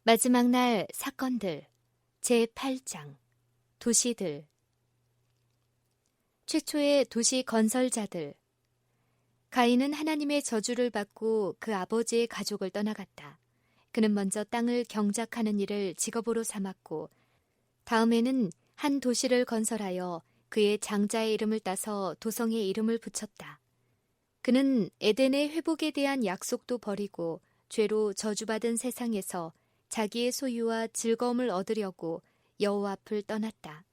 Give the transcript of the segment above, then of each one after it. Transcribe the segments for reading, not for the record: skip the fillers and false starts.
마지막 날 사건들 제8장 도시들 최초의 도시 건설자들. 가인은 하나님의 저주를 받고 그 아버지의 가족을 떠나갔다. 그는 먼저 땅을 경작하는 일을 직업으로 삼았고 다음에는 한 도시를 건설하여 그의 장자의 이름을 따서 도성의 이름을 붙였다. 그는 에덴의 회복에 대한 약속도 버리고 죄로 저주받은 세상에서 자기의 소유와 즐거움을 얻으려고 여호와 앞을 떠났다.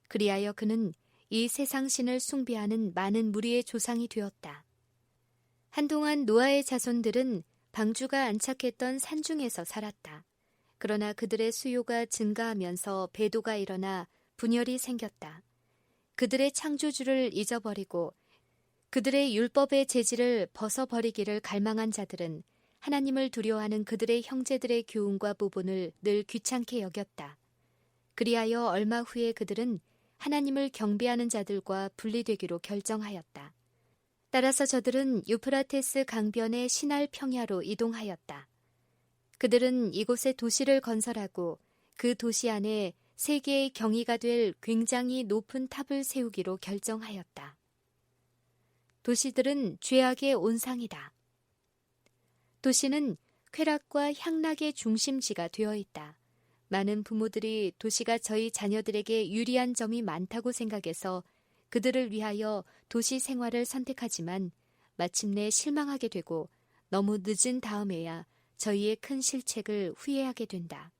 그리하여 그는 이 세상 신을 숭배하는 많은 무리의 조상이 되었다. 한동안 노아의 자손들은 방주가 안착했던 산중에서 살았다. 그러나 그들의 수요가 증가하면서 배도가 일어나 분열이 생겼다. 그들의 창조주를 잊어버리고 그들의 율법의 재질을 벗어버리기를 갈망한 자들은 하나님을 두려워하는 그들의 형제들의 교훈과 부분을 늘 귀찮게 여겼다. 그리하여 얼마 후에 그들은 하나님을 경배하는 자들과 분리되기로 결정하였다. 따라서 저들은 유프라테스 강변의 시날 평야로 이동하였다. 그들은 이곳에 도시를 건설하고 그 도시 안에 세계의 경이가 될 굉장히 높은 탑을 세우기로 결정하였다. 도시들은 죄악의 온상이다. 도시는 쾌락과 향락의 중심지가 되어 있다. 많은 부모들이 도시가 저희 자녀들에게 유리한 점이 많다고 생각해서 그들을 위하여 도시 생활을 선택하지만 마침내 실망하게 되고 너무 늦은 다음에야 저희의 큰 실책을 후회하게 된다.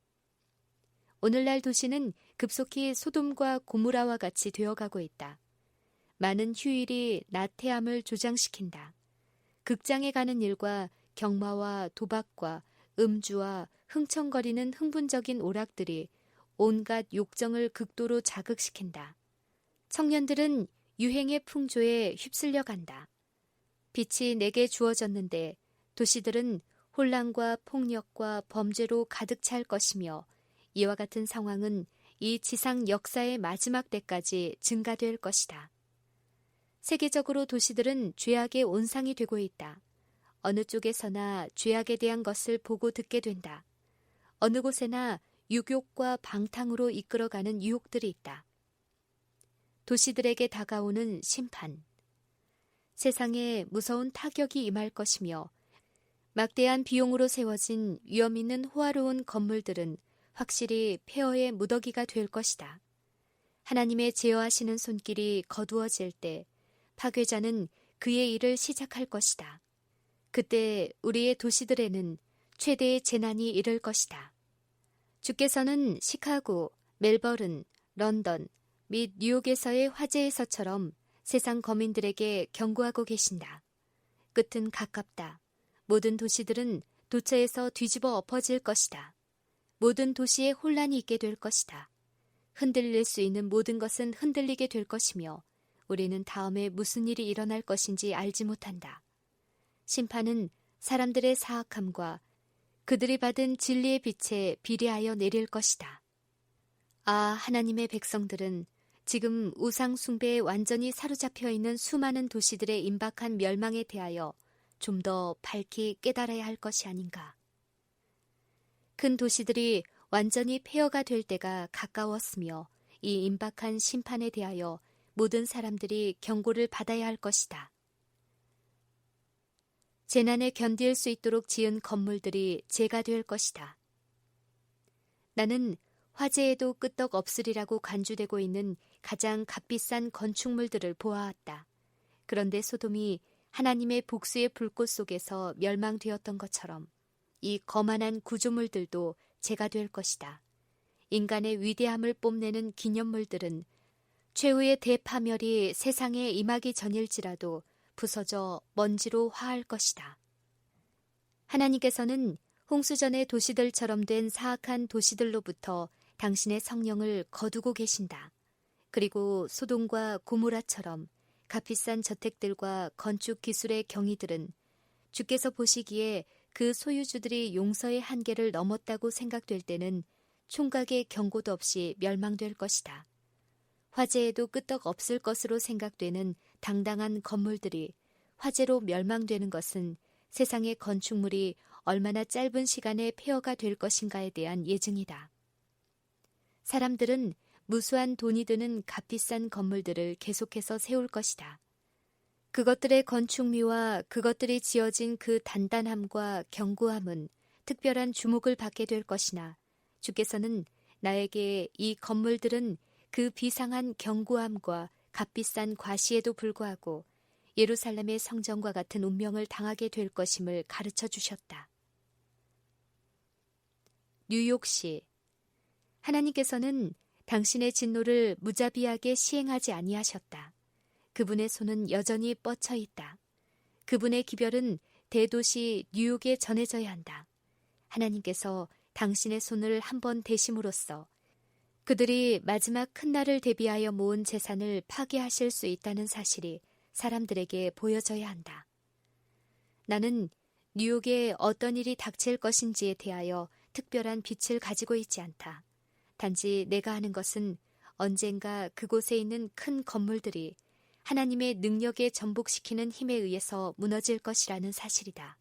오늘날 도시는 급속히 소돔과 고모라와 같이 되어가고 있다. 많은 휴일이 나태함을 조장시킨다. 극장에 가는 일과 경마와 도박과 음주와 흥청거리는 흥분적인 오락들이 온갖 욕정을 극도로 자극시킨다. 청년들은 유행의 풍조에 휩쓸려 간다. 빛이 내게 주어졌는데 도시들은 혼란과 폭력과 범죄로 가득 찰 것이며 이와 같은 상황은 이 지상 역사의 마지막 때까지 증가될 것이다. 세계적으로 도시들은 죄악의 온상이 되고 있다. 어느 쪽에서나 죄악에 대한 것을 보고 듣게 된다. 어느 곳에나 유욕과 방탕으로 이끌어가는 유혹들이 있다. 도시들에게 다가오는 심판. 세상에 무서운 타격이 임할 것이며 막대한 비용으로 세워진 위험 있는 호화로운 건물들은 확실히 폐허의 무더기가 될 것이다. 하나님의 제어하시는 손길이 거두어질 때 파괴자는 그의 일을 시작할 것이다. 그때 우리의 도시들에는 최대의 재난이 이를 것이다. 주께서는 시카고, 멜버른, 런던 및 뉴욕에서의 화재에서처럼 세상 거민들에게 경고하고 계신다. 끝은 가깝다. 모든 도시들은 도처에서 뒤집어 엎어질 것이다. 모든 도시에 혼란이 있게 될 것이다. 흔들릴 수 있는 모든 것은 흔들리게 될 것이며 우리는 다음에 무슨 일이 일어날 것인지 알지 못한다. 심판은 사람들의 사악함과 그들이 받은 진리의 빛에 비례하여 내릴 것이다. 아, 하나님의 백성들은 지금 우상 숭배에 완전히 사로잡혀 있는 수많은 도시들의 임박한 멸망에 대하여 좀 더 밝히 깨달아야 할 것이 아닌가. 큰 도시들이 완전히 폐허가 될 때가 가까웠으며 이 임박한 심판에 대하여 모든 사람들이 경고를 받아야 할 것이다. 재난을 견딜 수 있도록 지은 건물들이 재가 될 것이다. 나는 화재에도 끄떡 없으리라고 간주되고 있는 가장 값비싼 건축물들을 보아왔다. 그런데 소돔이 하나님의 복수의 불꽃 속에서 멸망되었던 것처럼 이 거만한 구조물들도 재가 될 것이다. 인간의 위대함을 뽐내는 기념물들은 최후의 대파멸이 세상에 임하기 전일지라도 부서져 먼지로 화할 것이다. 하나님께서는 홍수전의 도시들처럼 된 사악한 도시들로부터 당신의 성령을 거두고 계신다. 그리고 소돔과 고모라처럼 값비싼 저택들과 건축 기술의 경이들은 주께서 보시기에 그 소유주들이 용서의 한계를 넘었다고 생각될 때는 총각의 경고도 없이 멸망될 것이다. 화재에도 끄떡 없을 것으로 생각되는 당당한 건물들이 화재로 멸망되는 것은 세상의 건축물이 얼마나 짧은 시간에 폐허가 될 것인가에 대한 예증이다. 사람들은 무수한 돈이 드는 값비싼 건물들을 계속해서 세울 것이다. 그것들의 건축미와 그것들이 지어진 그 단단함과 견고함은 특별한 주목을 받게 될 것이나 주께서는 나에게 이 건물들은 그 비상한 견고함과 값비싼 과시에도 불구하고 예루살렘의 성전과 같은 운명을 당하게 될 것임을 가르쳐 주셨다. 뉴욕시 하나님께서는 당신의 진노를 무자비하게 시행하지 아니하셨다. 그분의 손은 여전히 뻗쳐 있다. 그분의 기별은 대도시 뉴욕에 전해져야 한다. 하나님께서 당신의 손을 한번 대심으로써 그들이 마지막 큰 날을 대비하여 모은 재산을 파괴하실 수 있다는 사실이 사람들에게 보여져야 한다. 나는 뉴욕에 어떤 일이 닥칠 것인지에 대하여 특별한 빛을 가지고 있지 않다. 단지 내가 아는 것은 언젠가 그곳에 있는 큰 건물들이 하나님의 능력에 전복시키는 힘에 의해서 무너질 것이라는 사실이다.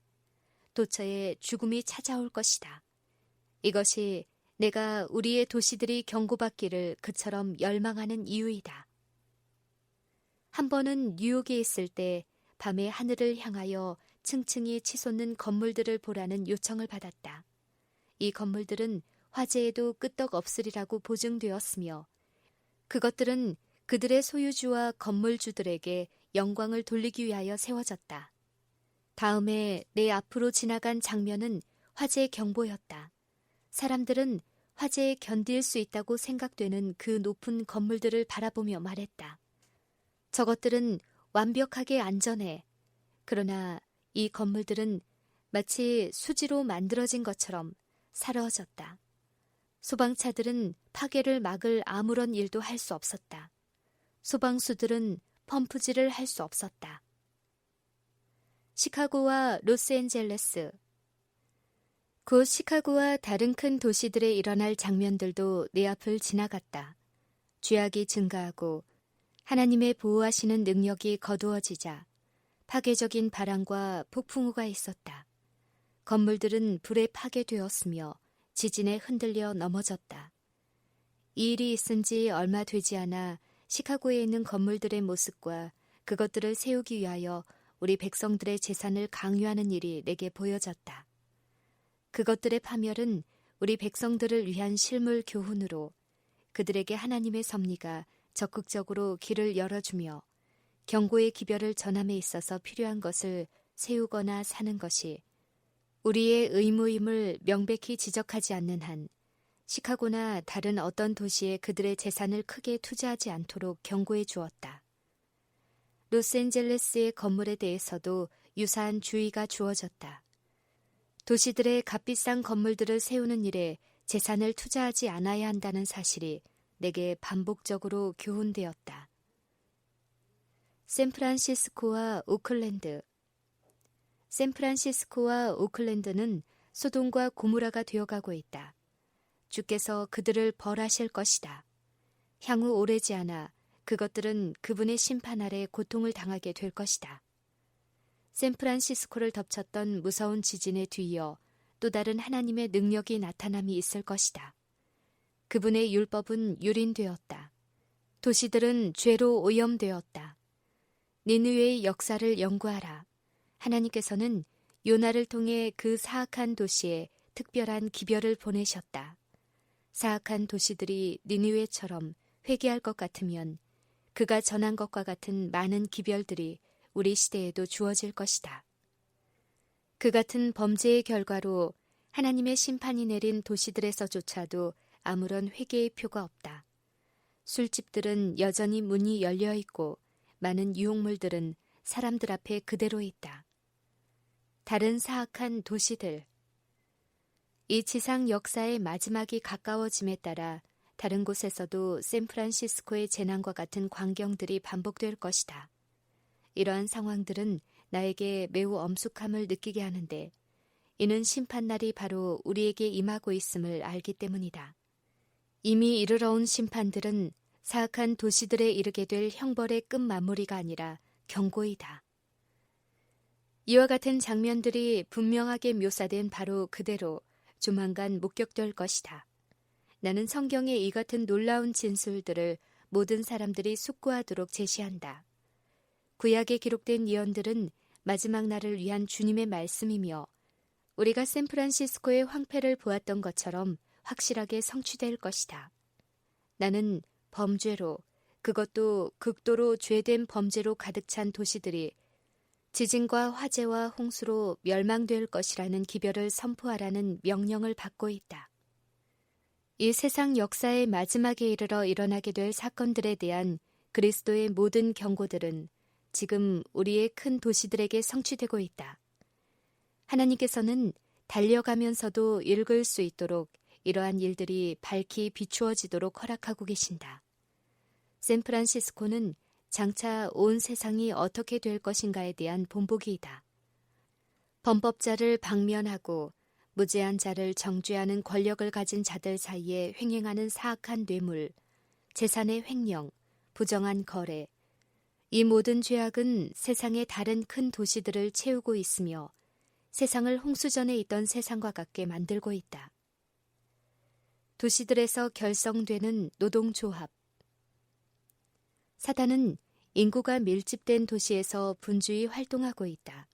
도처에 죽음이 찾아올 것이다. 이것이 내가 우리의 도시들이 경고받기를 그처럼 열망하는 이유이다. 한 번은 뉴욕에 있을 때 밤에 하늘을 향하여 층층이 치솟는 건물들을 보라는 요청을 받았다. 이 건물들은 화재에도 끄떡없으리라고 보증되었으며 그것들은 그들의 소유주와 건물주들에게 영광을 돌리기 위하여 세워졌다. 다음에 내 앞으로 지나간 장면은 화재 경보였다. 사람들은 화재에 견딜 수 있다고 생각되는 그 높은 건물들을 바라보며 말했다. 저것들은 완벽하게 안전해. 그러나 이 건물들은 마치 수지로 만들어진 것처럼 사라졌다. 소방차들은 파괴를 막을 아무런 일도 할 수 없었다. 소방수들은 펌프질을 할 수 없었다. 시카고와 로스앤젤레스. 곧 시카고와 다른 큰 도시들에 일어날 장면들도 내 앞을 지나갔다. 죄악이 증가하고 하나님의 보호하시는 능력이 거두어지자 파괴적인 바람과 폭풍우가 있었다. 건물들은 불에 파괴되었으며 지진에 흔들려 넘어졌다. 이 일이 있은 지 얼마 되지 않아 시카고에 있는 건물들의 모습과 그것들을 세우기 위하여 우리 백성들의 재산을 강요하는 일이 내게 보여졌다. 그것들의 파멸은 우리 백성들을 위한 실물 교훈으로 그들에게 하나님의 섭리가 적극적으로 길을 열어주며 경고의 기별을 전함에 있어서 필요한 것을 세우거나 사는 것이 우리의 의무임을 명백히 지적하지 않는 한 시카고나 다른 어떤 도시에 그들의 재산을 크게 투자하지 않도록 경고해 주었다. 로스앤젤레스의 건물에 대해서도 유사한 주의가 주어졌다. 도시들의 값비싼 건물들을 세우는 일에 재산을 투자하지 않아야 한다는 사실이 내게 반복적으로 교훈되었다. 샌프란시스코와 오클랜드. 샌프란시스코와 오클랜드는 소돔과 고모라가 되어가고 있다. 주께서 그들을 벌하실 것이다. 향후 오래지 않아 그것들은 그분의 심판 아래 고통을 당하게 될 것이다. 샌프란시스코를 덮쳤던 무서운 지진에 뒤이어 또 다른 하나님의 능력이 나타남이 있을 것이다. 그분의 율법은 유린되었다. 도시들은 죄로 오염되었다. 니느웨의 역사를 연구하라. 하나님께서는 요나를 통해 그 사악한 도시에 특별한 기별을 보내셨다. 사악한 도시들이 니느웨처럼 회개할 것 같으면 그가 전한 것과 같은 많은 기별들이 우리 시대에도 주어질 것이다. 그 같은 범죄의 결과로 하나님의 심판이 내린 도시들에서조차도 아무런 회개의 표가 없다. 술집들은 여전히 문이 열려 있고 많은 유혹물들은 사람들 앞에 그대로 있다. 다른 사악한 도시들. 이 지상 역사의 마지막이 가까워짐에 따라 다른 곳에서도 샌프란시스코의 재난과 같은 광경들이 반복될 것이다. 이러한 상황들은 나에게 매우 엄숙함을 느끼게 하는데 이는 심판날이 바로 우리에게 임하고 있음을 알기 때문이다. 이미 이르러 온 심판들은 사악한 도시들에 이르게 될 형벌의 끝마무리가 아니라 경고이다. 이와 같은 장면들이 분명하게 묘사된 바로 그대로 조만간 목격될 것이다. 나는 성경의 이 같은 놀라운 진술들을 모든 사람들이 숙고하도록 제시한다. 구약에 기록된 예언들은 마지막 날을 위한 주님의 말씀이며 우리가 샌프란시스코의 황폐를 보았던 것처럼 확실하게 성취될 것이다. 나는 범죄로, 그것도 극도로 죄된 범죄로 가득 찬 도시들이 지진과 화재와 홍수로 멸망될 것이라는 기별을 선포하라는 명령을 받고 있다. 이 세상 역사의 마지막에 이르러 일어나게 될 사건들에 대한 그리스도의 모든 경고들은 지금 우리의 큰 도시들에게 성취되고 있다. 하나님께서는 달려가면서도 읽을 수 있도록 이러한 일들이 밝히 비추어지도록 허락하고 계신다. 샌프란시스코는 장차 온 세상이 어떻게 될 것인가에 대한 본보기이다. 범법자를 방면하고 무죄한 자를 정죄하는 권력을 가진 자들 사이에 횡행하는 사악한 뇌물, 재산의 횡령, 부정한 거래, 이 모든 죄악은 세상의 다른 큰 도시들을 채우고 있으며 세상을 홍수전에 있던 세상과 같게 만들고 있다. 도시들에서 결성되는 노동조합. 사단은 인구가 밀집된 도시에서 분주히 활동하고 있다.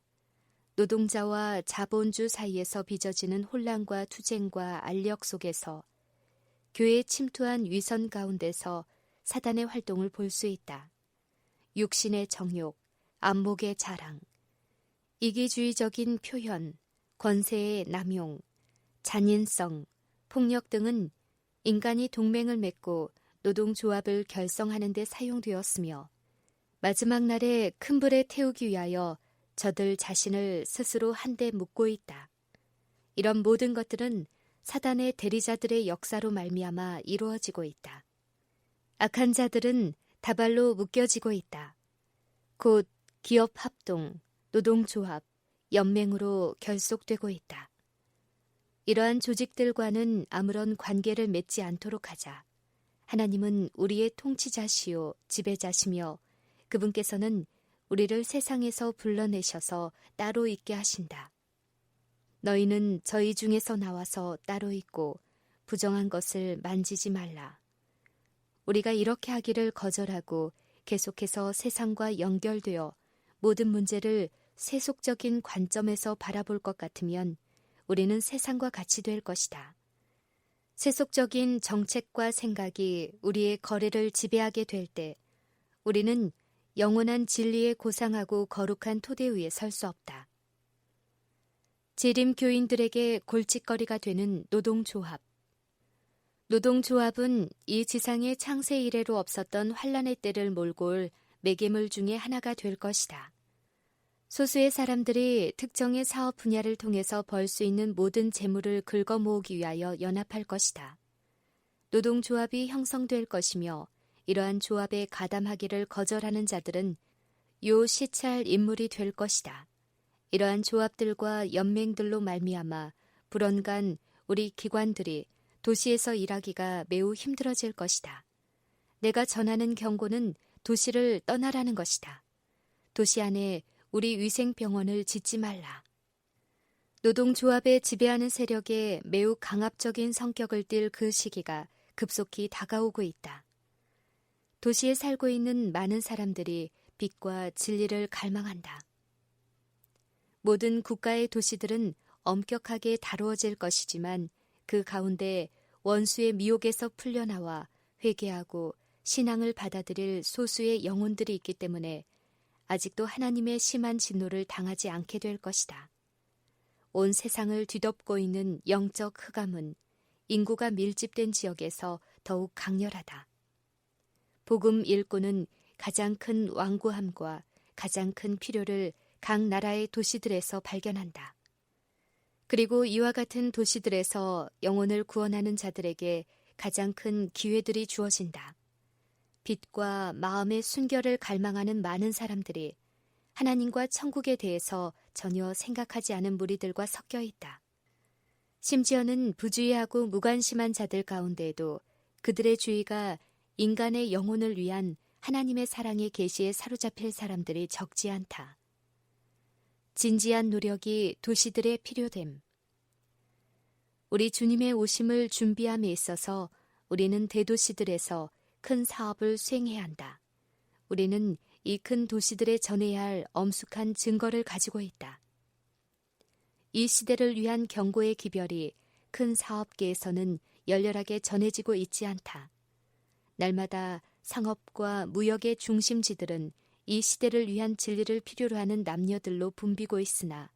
노동자와 자본주 사이에서 빚어지는 혼란과 투쟁과 알력 속에서 교회에 침투한 위선 가운데서 사단의 활동을 볼 수 있다. 육신의 정욕, 안목의 자랑, 이기주의적인 표현, 권세의 남용, 잔인성, 폭력 등은 인간이 동맹을 맺고 노동조합을 결성하는 데 사용되었으며 마지막 날에 큰 불에 태우기 위하여 저들 자신을 스스로 한데 묶고 있다. 이런 모든 것들은 사단의 대리자들의 역사로 말미암아 이루어지고 있다. 악한 자들은 다발로 묶여지고 있다. 곧 기업 합동, 노동조합, 연맹으로 결속되고 있다. 이러한 조직들과는 아무런 관계를 맺지 않도록 하자. 하나님은 우리의 통치자시요 지배자시며 그분께서는 우리를 세상에서 불러내셔서 따로 있게 하신다. 너희는 저희 중에서 나와서 따로 있고 부정한 것을 만지지 말라. 우리가 이렇게 하기를 거절하고 계속해서 세상과 연결되어 모든 문제를 세속적인 관점에서 바라볼 것 같으면 우리는 세상과 같이 될 것이다. 세속적인 정책과 생각이 우리의 거래를 지배하게 될 때 우리는 영원한 진리에 고상하고 거룩한 토대 위에 설 수 없다. 재림 교인들에게 골칫거리가 되는 노동조합. 노동조합은 이 지상의 창세 이래로 없었던 환란의 때를 몰고 올 매개물 중에 하나가 될 것이다. 소수의 사람들이 특정의 사업 분야를 통해서 벌 수 있는 모든 재물을 긁어 모으기 위하여 연합할 것이다. 노동조합이 형성될 것이며 이러한 조합에 가담하기를 거절하는 자들은 요 시찰 인물이 될 것이다. 이러한 조합들과 연맹들로 말미암아 불언간 우리 기관들이 도시에서 일하기가 매우 힘들어질 것이다. 내가 전하는 경고는 도시를 떠나라는 것이다. 도시 안에 우리 위생병원을 짓지 말라. 노동조합에 지배하는 세력의 매우 강압적인 성격을 띨 그 시기가 급속히 다가오고 있다. 도시에 살고 있는 많은 사람들이 빛과 진리를 갈망한다. 모든 국가의 도시들은 엄격하게 다루어질 것이지만 그 가운데 원수의 미혹에서 풀려나와 회개하고 신앙을 받아들일 소수의 영혼들이 있기 때문에 아직도 하나님의 심한 진노를 당하지 않게 될 것이다. 온 세상을 뒤덮고 있는 영적 흑암은 인구가 밀집된 지역에서 더욱 강렬하다. 복음 일꾼은 가장 큰 완고함과 가장 큰 필요를 각 나라의 도시들에서 발견한다. 그리고 이와 같은 도시들에서 영혼을 구원하는 자들에게 가장 큰 기회들이 주어진다. 빛과 마음의 순결을 갈망하는 많은 사람들이 하나님과 천국에 대해서 전혀 생각하지 않은 무리들과 섞여 있다. 심지어는 부주의하고 무관심한 자들 가운데에도 그들의 주의가 인간의 영혼을 위한 하나님의 사랑의 계시에 사로잡힐 사람들이 적지 않다. 진지한 노력이 도시들에 필요됨. 우리 주님의 오심을 준비함에 있어서 우리는 대도시들에서 큰 사업을 수행해야 한다. 우리는 이 큰 도시들에 전해야 할 엄숙한 증거를 가지고 있다. 이 시대를 위한 경고의 기별이 큰 사업계에서는 열렬하게 전해지고 있지 않다. 날마다 상업과 무역의 중심지들은 이 시대를 위한 진리를 필요로 하는 남녀들로 붐비고 있으나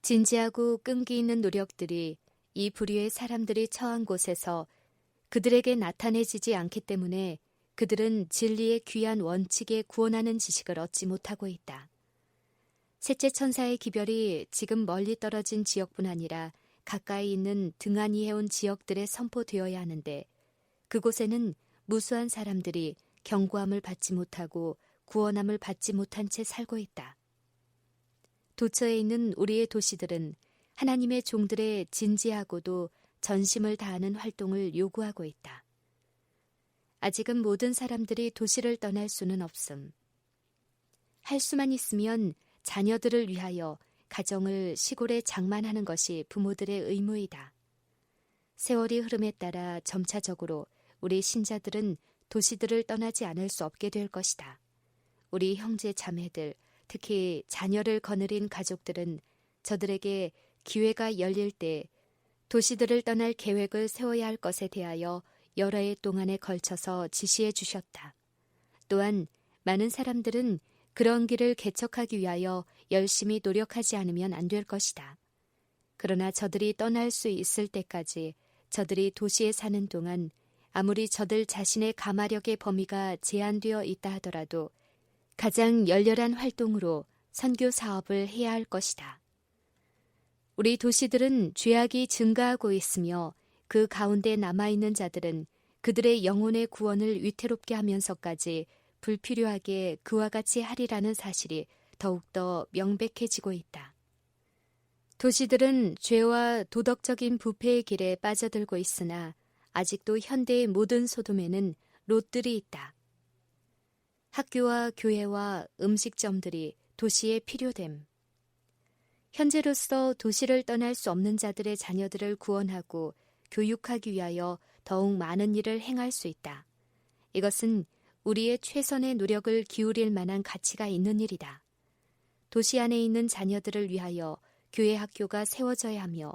진지하고 끈기 있는 노력들이 이 부류의 사람들이 처한 곳에서 그들에게 나타내지지 않기 때문에 그들은 진리의 귀한 원칙에 구원하는 지식을 얻지 못하고 있다. 셋째 천사의 기별이 지금 멀리 떨어진 지역뿐 아니라 가까이 있는 등한히 해온 지역들에 선포되어야 하는데 그곳에는 무수한 사람들이 경고함을 받지 못하고 구원함을 받지 못한 채 살고 있다. 도처에 있는 우리의 도시들은 하나님의 종들의 진지하고도 전심을 다하는 활동을 요구하고 있다. 아직은 모든 사람들이 도시를 떠날 수는 없음. 할 수만 있으면 자녀들을 위하여 가정을 시골에 장만하는 것이 부모들의 의무이다. 세월이 흐름에 따라 점차적으로 우리 신자들은 도시들을 떠나지 않을 수 없게 될 것이다. 우리 형제 자매들, 특히 자녀를 거느린 가족들은 저들에게 기회가 열릴 때 도시들을 떠날 계획을 세워야 할 것에 대하여 여러 해 동안에 걸쳐서 지시해 주셨다. 또한 많은 사람들은 그런 길을 개척하기 위하여 열심히 노력하지 않으면 안 될 것이다. 그러나 저들이 떠날 수 있을 때까지 저들이 도시에 사는 동안 아무리 저들 자신의 가마력의 범위가 제한되어 있다 하더라도 가장 열렬한 활동으로 선교 사업을 해야 할 것이다. 우리 도시들은 죄악이 증가하고 있으며 그 가운데 남아있는 자들은 그들의 영혼의 구원을 위태롭게 하면서까지 불필요하게 그와 같이 하리라는 사실이 더욱더 명백해지고 있다. 도시들은 죄와 도덕적인 부패의 길에 빠져들고 있으나 아직도 현대의 모든 소돔에는 롯들이 있다. 학교와 교회와 음식점들이 도시에 필요됨. 현재로서 도시를 떠날 수 없는 자들의 자녀들을 구원하고 교육하기 위하여 더욱 많은 일을 행할 수 있다. 이것은 우리의 최선의 노력을 기울일 만한 가치가 있는 일이다. 도시 안에 있는 자녀들을 위하여 교회 학교가 세워져야 하며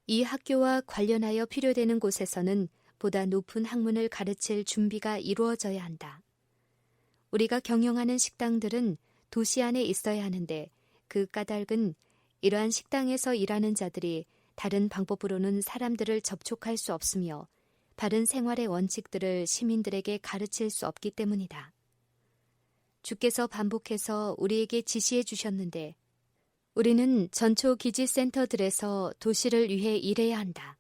이 학교와 관련하여 필요되는 곳에서는 보다 높은 학문을 가르칠 준비가 이루어져야 한다. 우리가 경영하는 식당들은 도시 안에 있어야 하는데 그 까닭은 이러한 식당에서 일하는 자들이 다른 방법으로는 사람들을 접촉할 수 없으며 바른 생활의 원칙들을 시민들에게 가르칠 수 없기 때문이다. 주께서 반복해서 우리에게 지시해 주셨는데 우리는 전초기지센터들에서 도시를 위해 일해야 한다.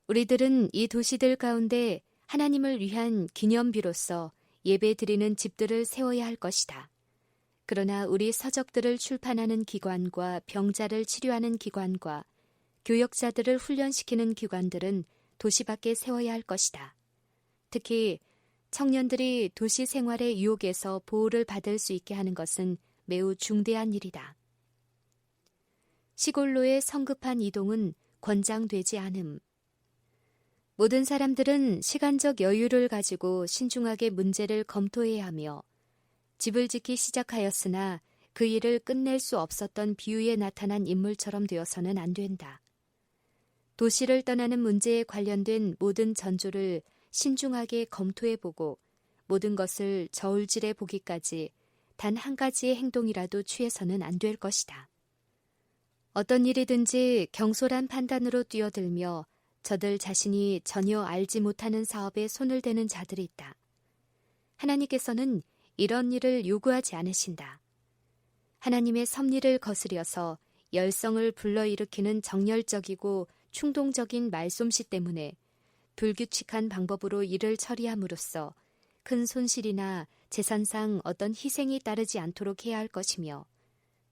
우리들은 이 도시들 가운데 하나님을 위한 기념비로서 예배 드리는 집들을 세워야 할 것이다. 그러나 우리 서적들을 출판하는 기관과 병자를 치료하는 기관과 교역자들을 훈련시키는 기관들은 도시 밖에 세워야 할 것이다. 특히 청년들이 도시 생활의 유혹에서 보호를 받을 수 있게 하는 것은 매우 중대한 일이다. 시골로의 성급한 이동은 권장되지 않음. 모든 사람들은 시간적 여유를 가지고 신중하게 문제를 검토해야 하며 집을 짓기 시작하였으나 그 일을 끝낼 수 없었던 비유에 나타난 인물처럼 되어서는 안 된다. 도시를 떠나는 문제에 관련된 모든 전조를 신중하게 검토해보고 모든 것을 저울질해 보기까지 단 한 가지의 행동이라도 취해서는 안 될 것이다. 어떤 일이든지 경솔한 판단으로 뛰어들며 저들 자신이 전혀 알지 못하는 사업에 손을 대는 자들이 있다. 하나님께서는 이런 일을 요구하지 않으신다. 하나님의 섭리를 거스려서 열성을 불러일으키는 정열적이고 충동적인 말솜씨 때문에 불규칙한 방법으로 일을 처리함으로써 큰 손실이나 재산상 어떤 희생이 따르지 않도록 해야 할 것이며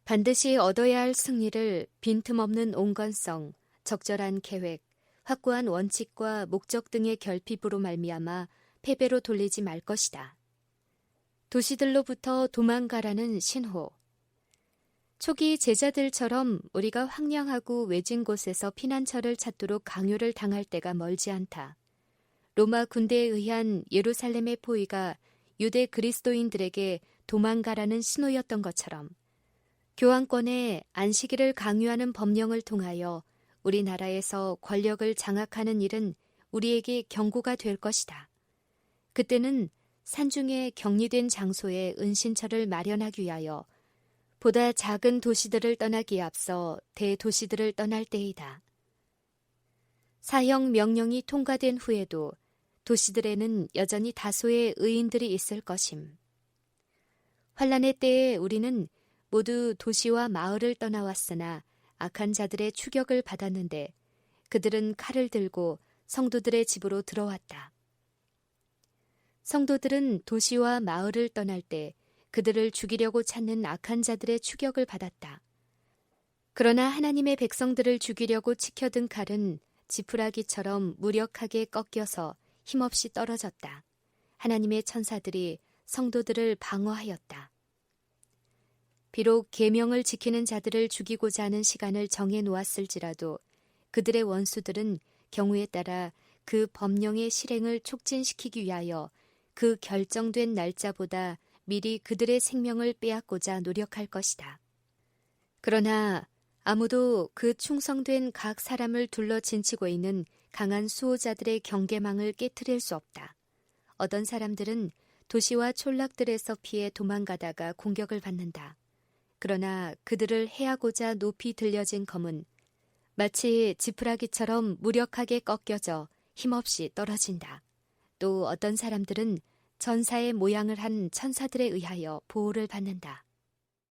반드시 얻어야 할 승리를 빈틈없는 온건성, 적절한 계획, 확고한 원칙과 목적 등의 결핍으로 말미암아 패배로 돌리지 말 것이다. 도시들로부터 도망가라는 신호. 초기 제자들처럼 우리가 황량하고 외진 곳에서 피난처를 찾도록 강요를 당할 때가 멀지 않다. 로마 군대에 의한 예루살렘의 포위가 유대 그리스도인들에게 도망가라는 신호였던 것처럼 교황권의 안식일을 강요하는 법령을 통하여 우리나라에서 권력을 장악하는 일은 우리에게 경고가 될 것이다. 그때는 산중에 격리된 장소에 은신처를 마련하기 위하여 보다 작은 도시들을 떠나기에 앞서 대도시들을 떠날 때이다. 사형 명령이 통과된 후에도 도시들에는 여전히 다소의 의인들이 있을 것임. 환란의 때에 우리는 모두 도시와 마을을 떠나왔으나 악한 자들의 추격을 받았는데 그들은 칼을 들고 성도들의 집으로 들어왔다. 성도들은 도시와 마을을 떠날 때 그들을 죽이려고 찾는 악한 자들의 추격을 받았다. 그러나 하나님의 백성들을 죽이려고 치켜든 칼은 지푸라기처럼 무력하게 꺾여서 힘없이 떨어졌다. 하나님의 천사들이 성도들을 방어하였다. 비록 계명을 지키는 자들을 죽이고자 하는 시간을 정해 놓았을지라도 그들의 원수들은 경우에 따라 그 법령의 실행을 촉진시키기 위하여 그 결정된 날짜보다 미리 그들의 생명을 빼앗고자 노력할 것이다. 그러나 아무도 그 충성된 각 사람을 둘러 진치고 있는 강한 수호자들의 경계망을 깨트릴 수 없다. 어떤 사람들은 도시와 촌락들에서 피해 도망가다가 공격을 받는다. 그러나 그들을 해하고자 높이 들려진 검은 마치 지푸라기처럼 무력하게 꺾여져 힘없이 떨어진다. 또 어떤 사람들은 전사의 모양을 한 천사들에 의하여 보호를 받는다.